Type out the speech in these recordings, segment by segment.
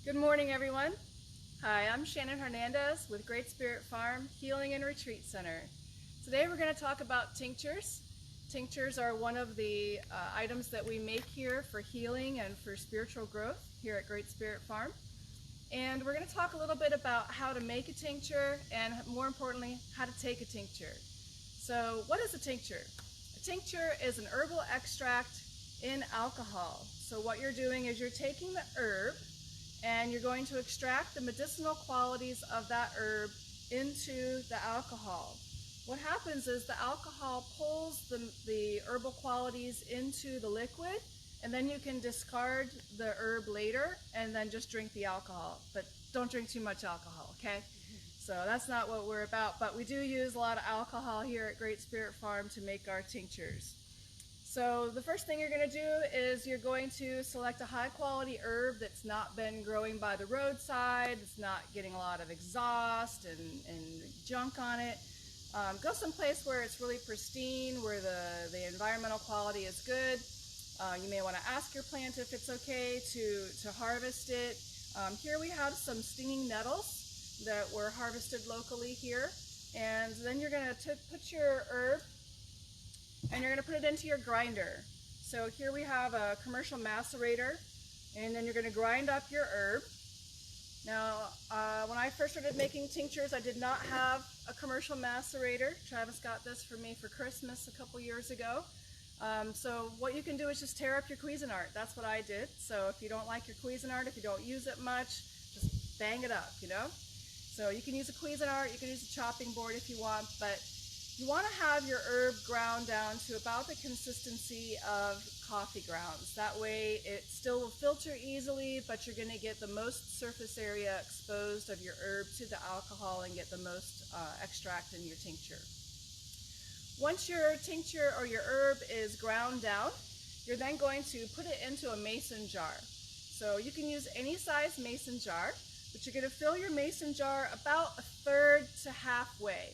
Good morning, everyone. Hi, I'm Shannon with Great Spirit Farm Healing and Retreat Center. Today we're going to talk about tinctures. Tinctures are one of the items that we make here for healing and for spiritual growth here at Great Spirit Farm. And we're going to talk a little bit about how to make a tincture and, more importantly, how to take a tincture. So what is a tincture? A tincture is an herbal extract in alcohol. So what you're doing is you're taking the herb and you're going to extract the medicinal qualities of that herb into the alcohol. What happens is the alcohol pulls the herbal qualities into the liquid, and then you can discard the herb later and then just drink the alcohol. But don't drink too much alcohol, okay? So that's not what we're about, but we do use a lot of alcohol here at Great Spirit Farm to make our tinctures. So the first thing you're going to do is you're going to select a high quality herb that's not been growing by the roadside, it's not getting a lot of exhaust and junk on it. Go someplace where it's really pristine, where the environmental quality is good. You may want to ask your plant if it's okay to harvest it. Here we have some stinging nettles that were harvested locally here. And then you're going to put your herb and you're going to put it into your grinder. So here we have a commercial macerator, and then you're going to grind up your herb. Now, when I first started making tinctures, I did not have a commercial macerator. Travis got this for me for Christmas a couple years ago. So what you can do is just tear up your Cuisinart. That's what I did. So if you don't like your Cuisinart, if you don't use it much, just bang it up, you know? So you can use a Cuisinart, you can use a chopping board if you want, but you want to have your herb ground down to about the consistency of coffee grounds. That way it still will filter easily, but you're going to get the most surface area exposed of your herb to the alcohol and get the most extract in your tincture. Once your tincture or your herb is ground down, you're then going to put it into a mason jar. So you can use any size mason jar, but you're going to fill your mason jar about a third to halfway.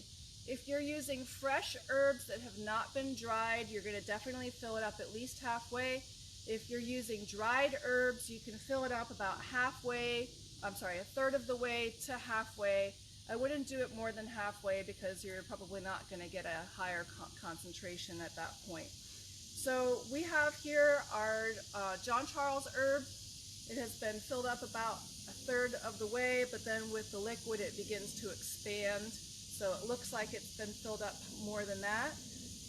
If you're using fresh herbs that have not been dried, you're going to definitely fill it up at least halfway. If you're using dried herbs, you can fill it up about a third of the way to halfway. I wouldn't do it more than halfway because you're probably not going to get a higher concentration at that point. So we have here our John Charles herb. It has been filled up about a third of the way, but then with the liquid it begins to expand. So it looks like it's been filled up more than that.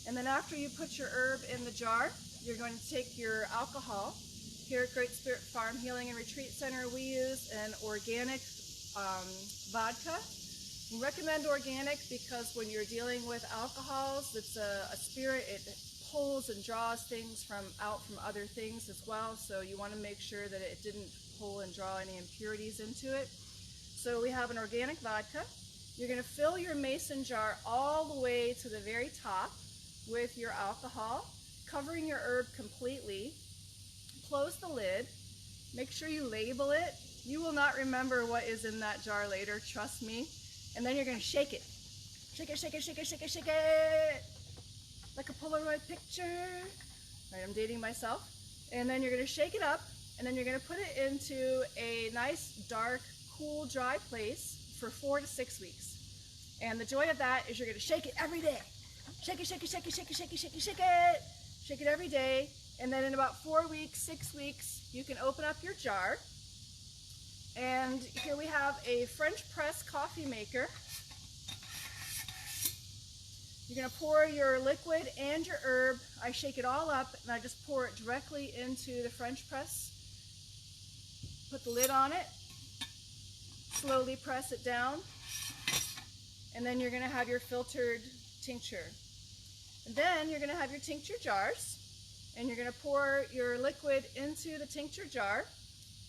And then after you put your herb in the jar, you're going to take your alcohol. Here at Great Spirit Farm Healing and Retreat Center, we use an organic vodka. We recommend organic because when you're dealing with alcohols, it's a spirit. It pulls and draws things out from other things as well. So you want to make sure that it didn't pull and draw any impurities into it. So we have an organic vodka. You're going to fill your mason jar all the way to the very top with your alcohol, covering your herb completely. Close the lid. Make sure you label it. You will not remember what is in that jar later, trust me. And then you're going to shake it. Shake it, shake it, shake it, shake it, shake it. Like a Polaroid picture. All right, I'm dating myself. And then you're going to shake it up, and then you're going to put it into a nice, dark, cool, dry place for 4 to 6 weeks. And the joy of that is you're going to shake it every day. Shake it, shake it, shake it, shake it, shake it, shake it, shake it. Shake it every day. And then in about 4 weeks, 6 weeks, you can open up your jar. And here we have a French press coffee maker. You're going to pour your liquid and your herb. I shake it all up and I just pour it directly into the French press. Put the lid on it. Slowly press it down, and then you're going to have your filtered tincture. And then you're going to have your tincture jars, and you're going to pour your liquid into the tincture jar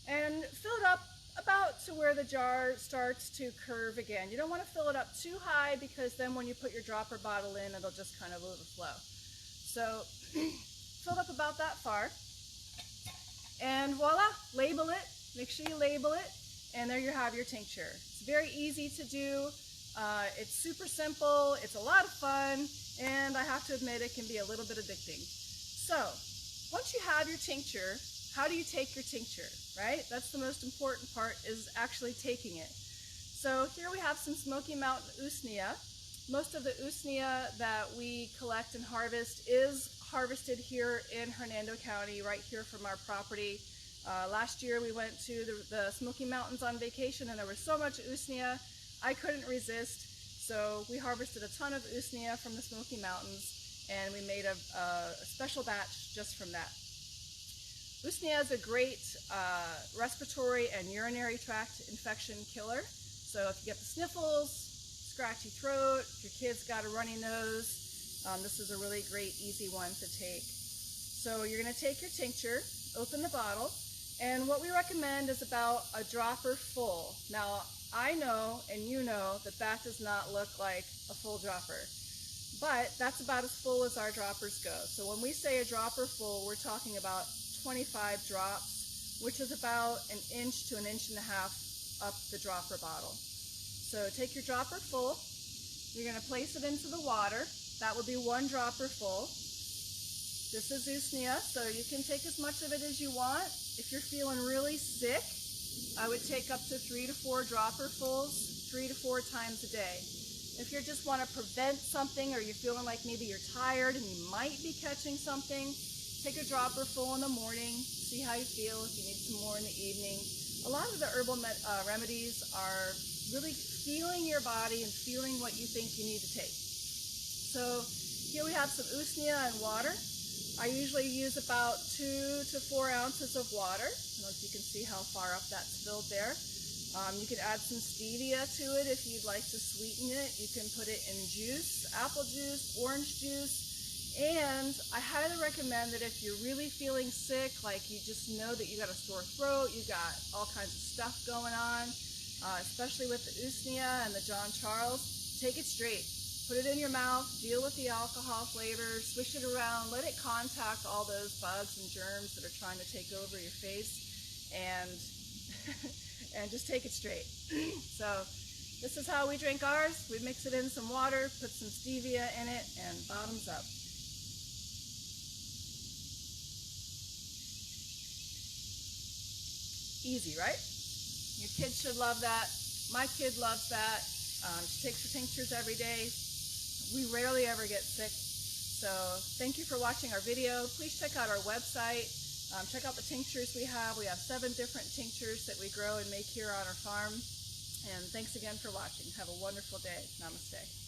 and fill it up about to where the jar starts to curve again. You don't want to fill it up too high because then when you put your dropper bottle in, it'll just kind of overflow. So fill up about that far, and voila, label it. Make sure you label it. And there you have your tincture. It's very easy to do. It's super simple. It's a lot of fun. And I have to admit, it can be a little bit addicting. So once you have your tincture, how do you take your tincture, right? That's the most important part, is actually taking it. So here we have some Smoky Mountain usnea. Most of the usnea that we collect and harvest is harvested here in Hernando County, right here from our property. Last year we went to the Smoky Mountains on vacation, and there was so much usnea I couldn't resist. So we harvested a ton of usnea from the Smoky Mountains, and we made a special batch just from that. Usnea is a great respiratory and urinary tract infection killer. So if you get the sniffles, scratchy throat, if your kid's got a runny nose, this is a really great, easy one to take. So you're going to take your tincture, open the bottle, and what we recommend is about a dropper full. Now, I know and you know that that does not look like a full dropper, but that's about as full as our droppers go. So when we say a dropper full, we're talking about 25 drops, which is about 1 inch to 1.5 inches up the dropper bottle. So take your dropper full, you're going to place it into the water. That will be 1 dropper full. This is usnea, so you can take as much of it as you want. If you're feeling really sick, I would take up to 3 to 4 dropper fulls 3 to 4 times a day. If you just want to prevent something, or you're feeling like maybe you're tired and you might be catching something, take a dropper full in the morning, see how you feel, if you need some more in the evening. A lot of the herbal remedies are really feeling your body and feeling what you think you need to take. So here we have some usnea and water. I usually use about 2 to 4 ounces of water. I don't know if you can see how far up that's filled there. You can add some stevia to it if you'd like to sweeten it. You can put it in juice, apple juice, orange juice, and I highly recommend that if you're really feeling sick, like you just know that you got a sore throat, you got all kinds of stuff going on, especially with the usnea and the John Charles, take it straight. Put it in your mouth, deal with the alcohol flavor, swish it around, let it contact all those bugs and germs that are trying to take over your face, and and just take it straight. So this is how we drink ours. We mix it in some water, put some stevia in it, and bottoms up. Easy, right? Your kids should love that. My kid loves that. She takes her tinctures every day. We rarely ever get sick. So thank you for watching our video. Please check out our website. Check out the tinctures we have. We have 7 different tinctures that we grow and make here on our farm. And thanks again for watching. Have a wonderful day. Namaste.